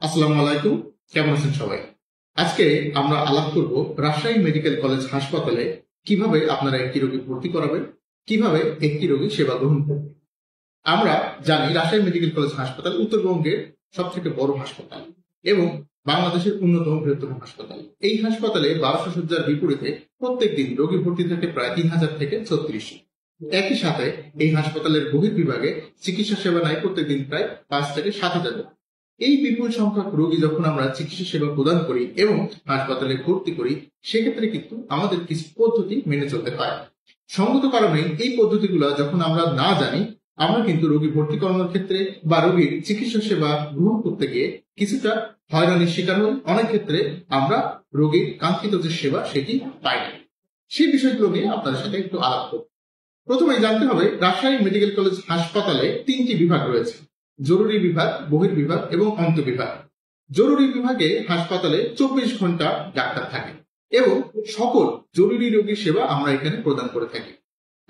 আসসালামু আলাইকুম। কেমন আছেন সবাই? আজকে আমরা আলাপ করব রাজশাহী মেডিকেল কলেজ হাসপাতালে কিভাবে আপনারা একটি রোগী ভর্তি করাবেন, কিভাবে একটি রোগী সেবা গ্রহণ করবেন। আমরা জানি রাজশাহী মেডিকেল কলেজ হাসপাতাল উত্তরবঙ্গের সবথেকে বড় হাসপাতাল এবং বাংলাদেশের অন্যতম বৃহত্তম হাসপাতাল। এই হাসপাতালে 1200 শয্যার বিপরীতে প্রত্যেকদিন রোগী ভর্তি থাকে প্রায় 3000 থেকে 3600। একই সাথে এই হাসপাতালের বহির্বিভাগে চিকিৎসা সেবা নেয় প্রত্যেকদিন প্রায় 5 থেকে 7000 লোক। এই বিপুল সংখ্যক রোগী যখন আমরা চিকিৎসা সেবা প্রদান করি এবং হাসপাতালে ভর্তি করি, সেক্ষেত্রে কিন্তু আমাদের কিছু পদ্ধতি মেনে চলতে হয়। সঙ্গত কারণে এই পদ্ধতিগুলো যখন আমরা না জানি, আমরা কিন্তু রোগী ভর্তি করানোর ক্ষেত্রে বা রোগীর চিকিৎসা সেবা গ্রহণ করতে গিয়ে কিছুটা হয়রানির শিকার হই। অনেক ক্ষেত্রে আমরা রোগীর কাঙ্ক্ষিত যে সেবা সেটি পাই না। সেই বিষয়গুলো নিয়ে আপনাদের সাথে একটু আলাপ করব। প্রথমেই জানতে হবে, রাজশাহী মেডিকেল কলেজ হাসপাতালে 3টি বিভাগ রয়েছে: জরুরি বিভাগ, বহির্বিভাগ এবং অন্তঃবিভাগ। জরুরি বিভাগে হাসপাতালে 24 ঘন্টা ডাক্তার থাকে এবং সকল জরুরি রোগীর সেবা আমরা এখানে প্রদান করে থাকি।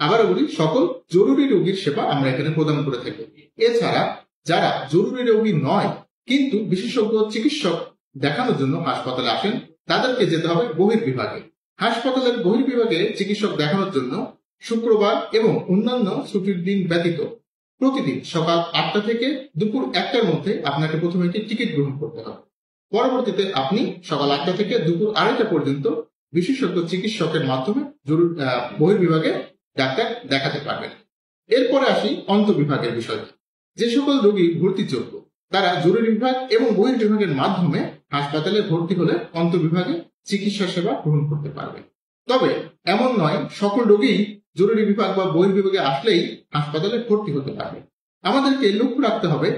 আবারও বলি, সকল জরুরি রোগীর সেবা আমরা এখানে প্রদান করে থাকি। এছাড়া যারা জরুরি রোগী নয় কিন্তু বিশেষজ্ঞ চিকিৎসক দেখানোর জন্য হাসপাতালে আসেন, তাদেরকে যেতে হবে বহির্বিভাগে। হাসপাতালের বহির্বিভাগে চিকিৎসক দেখানোর জন্য শুক্রবার এবং অন্যান্য ছুটির দিন ব্যতীত প্রতিদিন সকাল 8টা থেকে দুপুর 1টার মধ্যে আপনাকে প্রথমে একটি টিকিট গ্রহণ করতে হবে। পরবর্তীতে আপনি সকাল 8টা থেকে দুপুর 2:30 পর্যন্ত বিশেষজ্ঞ চিকিৎসকের মাধ্যমে বহির্বিভাগে ডাক্তার দেখাতে পারবেন। এরপরে আসি অন্তঃবিভাগের বিষয়ে। যে সকল রোগী ভর্তিযোগ্য তারা জরুরি বিভাগ এবং বহির্বিভাগের মাধ্যমে হাসপাতালে ভর্তি হলে অন্তঃবিভাগে চিকিৎসা সেবা গ্রহণ করতে পারবে। তবে এমন নয় সকল রোগী জরুরি বিভাগ বা বহির্বিভাগে আসলেই হাসপাতালে ভর্তি হতে পারবে। আমাদেরকে লক্ষ্য রাখতে হবে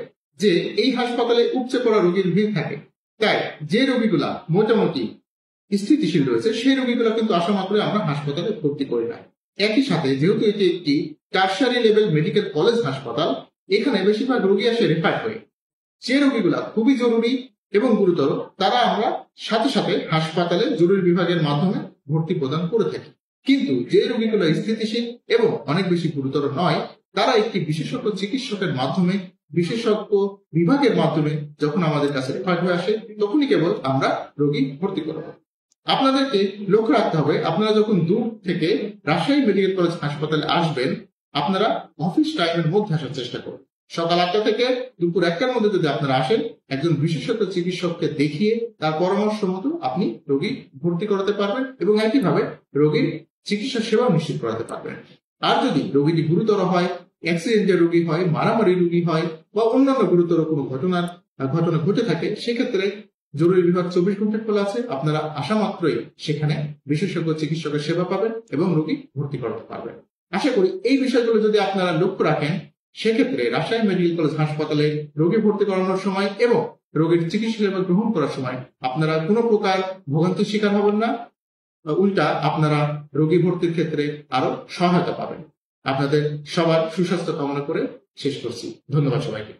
যে এই হাসপাতালে উপচে পড়া রোগীর ভিড় থাকে, তাই যে রোগীগুলা মোটামুটি স্থিতিশীল রয়েছে সেই রোগীগুলা কিন্তু আসা মাত্রই আমরা হাসপাতালে ভর্তি করি না। একই সাথে যেহেতু এটি একটি টারশারি লেভেল মেডিকেল কলেজ হাসপাতাল, এখানে বেশিরভাগ রোগী আসে রেফার হয়ে। যে রোগীগুলা খুবই জরুরি এবং গুরুতর তারা আমরা সাথে সাথে হাসপাতালে জরুরি বিভাগের মাধ্যমে ভর্তি প্রদান করে থাকি। কিন্তু যে রোগীগুলো স্থিতিশীল এবং অনেক বেশি গুরুতর নয়, তারা একটি বিশেষজ্ঞ চিকিৎসকের মাধ্যমে বিশেষজ্ঞ বিভাগের মাধ্যমে যখন আমাদের কাছে রেফার হয়ে আসে, তখনই কেবল আমরা রোগী ভর্তি করব। আপনাদেরকে লক্ষ্য রাখতে হবে, আপনারা যখন দূর থেকে রাজশাহী মেডিকেল কলেজ হাসপাতালে আসবেন, আপনারা অফিস টাইমের মধ্যে আসার চেষ্টা করুন। সকাল 8টা থেকে দুপুর 1টার মধ্যে যদি আপনারা আসেন, একজন বিশেষজ্ঞ চিকিৎসককে দেখিয়ে তার পরামর্শ মতো আপনি রোগী ভর্তি করাতে পারবেন এবং একইভাবে রোগীর চিকিৎসা সেবা নিশ্চিত করাতে পারবেন। আর যদি রোগীটি গুরুতর হয়, অ্যাক্সিডেন্টের রোগী হয়, মারামারি রোগী হয় বা অন্যান্য গুরুতর কোনো ঘটনা ঘটে থাকে, সেক্ষেত্রে জরুরি বিভাগ 24 ঘন্টা খোলা আছে। আপনারা আসা মাত্রই সেখানে বিশেষজ্ঞ চিকিৎসকের সেবা পাবেন এবং রোগী ভর্তি করাতে পারবেন। আশা করি এই বিষয়গুলো যদি আপনারা লক্ষ্য রাখেন, সেক্ষেত্রে রাজশাহী মেডিকেল কলেজ হাসপাতালে রোগী ভর্তি করানোর সময় এবং রোগীর চিকিৎসা সেবা গ্রহণ করার সময় আপনারা কোনো প্রকার ভোগান্তির শিকার হবেন না। উল্টা আপনারা রোগী ভর্তির ক্ষেত্রে আরো সহায়তা পাবেন। আপনাদের সবার সুস্বাস্থ্য কামনা করে শেষ করছি। ধন্যবাদ সবাইকে।